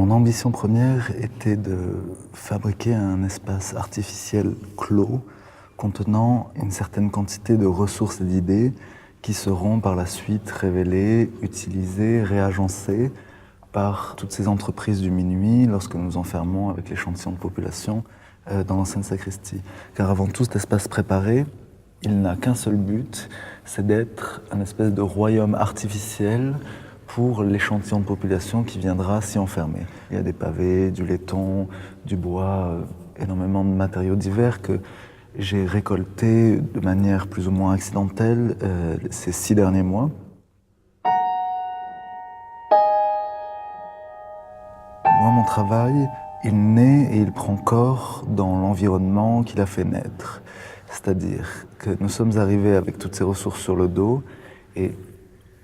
Mon ambition première était de fabriquer un espace artificiel clos contenant une certaine quantité de ressources et d'idées qui seront par la suite révélées, utilisées, réagencées par toutes ces entreprises du minuit lorsque nous nous enfermons avec l'échantillon de population dans l'ancienne sacristie. Car avant tout, cet espace préparé, il n'a qu'un seul but, c'est d'être un espèce de royaume artificiel pour l'échantillon de population qui viendra s'y enfermer. Il y a des pavés, du laiton, du bois, énormément de matériaux divers que j'ai récoltés de manière plus ou moins accidentelle ces 6 derniers mois. Moi, mon travail, il naît et il prend corps dans l'environnement qui l'a fait naître. C'est-à-dire que nous sommes arrivés avec toutes ces ressources sur le dos et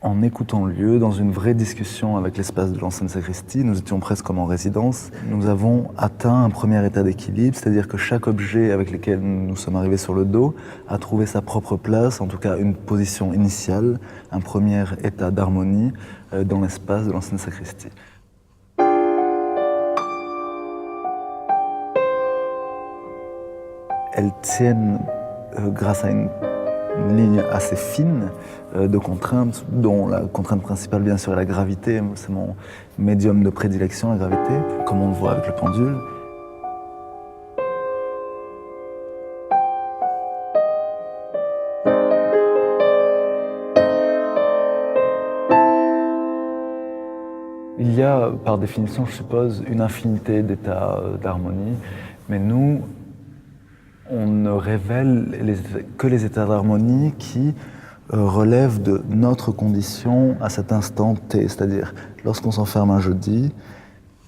en écoutant le lieu, dans une vraie discussion avec l'espace de l'ancienne sacristie, nous étions presque comme en résidence, nous avons atteint un premier état d'équilibre, c'est-à-dire que chaque objet avec lequel nous sommes arrivés sur le dos a trouvé sa propre place, en tout cas une position initiale, un premier état d'harmonie dans l'espace de l'ancienne sacristie. Elles tiennent grâce à une ligne assez fine de contraintes, dont la contrainte principale bien sûr est la gravité, c'est mon médium de prédilection, la gravité, comme on le voit avec le pendule. Il y a par définition, je suppose, une infinité d'états d'harmonie, mais nous, on ne révèle que les états d'harmonie qui relèvent de notre condition à cet instant T. C'est-à-dire, lorsqu'on s'enferme un jeudi,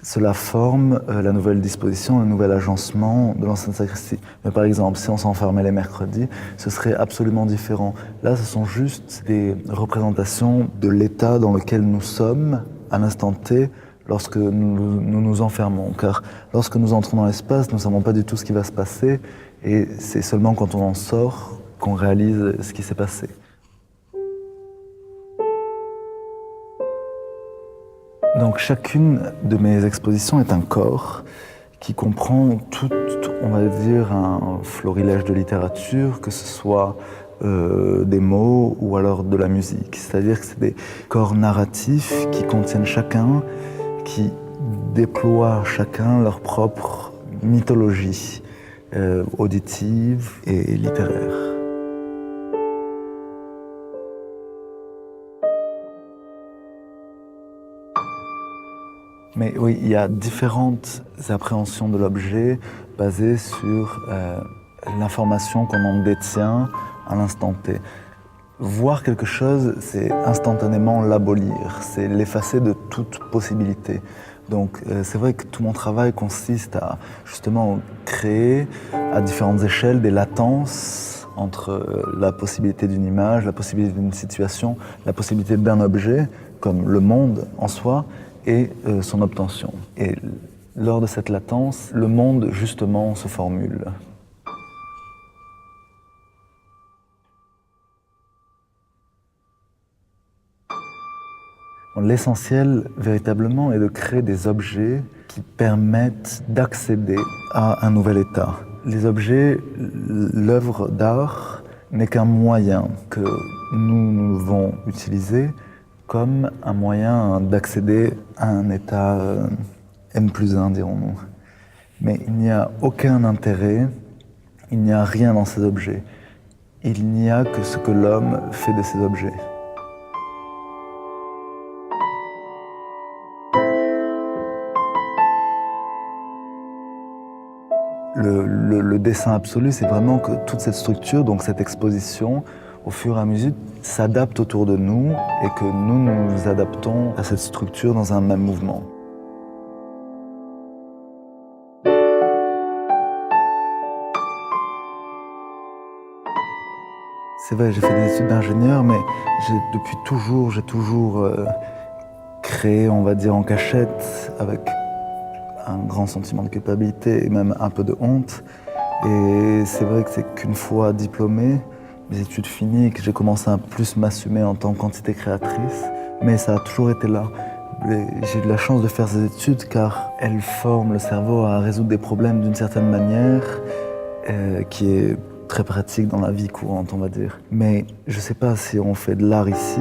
cela forme la nouvelle disposition, le nouvel agencement de l'ancienne sacristie. Mais par exemple, si on s'enfermait les mercredis, ce serait absolument différent. Là, ce sont juste des représentations de l'état dans lequel nous sommes à l'instant T, lorsque nous nous enfermons. Car lorsque nous entrons dans l'espace, nous ne savons pas du tout ce qui va se passer. Et c'est seulement quand on en sort qu'on réalise ce qui s'est passé. Donc chacune de mes expositions est un corps qui comprend tout, on va dire, un florilège de littérature, que ce soit des mots ou alors de la musique. C'est-à-dire que c'est des corps narratifs qui contiennent chacun, qui déploient chacun leur propre mythologie. Auditive et littéraire. Mais oui, il y a différentes appréhensions de l'objet basées sur l'information qu'on en détient à l'instant T. Voir quelque chose, c'est instantanément l'abolir, c'est l'effacer de toute possibilité. Donc c'est vrai que tout mon travail consiste à justement créer à différentes échelles des latences entre la possibilité d'une image, la possibilité d'une situation, la possibilité d'un objet, comme le monde en soi, et son obtention. Et lors de cette latence, le monde justement se formule. L'essentiel, véritablement, est de créer des objets qui permettent d'accéder à un nouvel état. Les objets, l'œuvre d'art, n'est qu'un moyen que nous devons utiliser comme un moyen d'accéder à un état N+1, dirons-nous. Mais il n'y a aucun intérêt, il n'y a rien dans ces objets. Il n'y a que ce que l'homme fait de ces objets. Le dessein absolu, c'est vraiment que toute cette structure, donc cette exposition, au fur et à mesure, s'adapte autour de nous et que nous nous adaptons à cette structure dans un même mouvement. C'est vrai, j'ai fait des études d'ingénieur, mais j'ai toujours créé, on va dire, en cachette, avec un grand sentiment de culpabilité et même un peu de honte. Et c'est vrai que c'est qu'une fois diplômé, mes études finies, que j'ai commencé à plus m'assumer en tant qu'entité créatrice, mais ça a toujours été là. J'ai eu de la chance de faire ces études car elles forment le cerveau à résoudre des problèmes d'une certaine manière qui est très pratique dans la vie courante, on va dire. Mais je sais pas si on fait de l'art ici.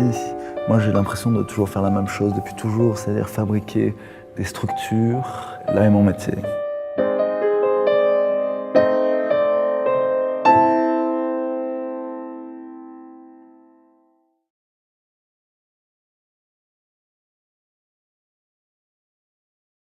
Moi, j'ai l'impression de toujours faire la même chose depuis toujours, c'est-à-dire fabriquer des structures. Là est mon métier.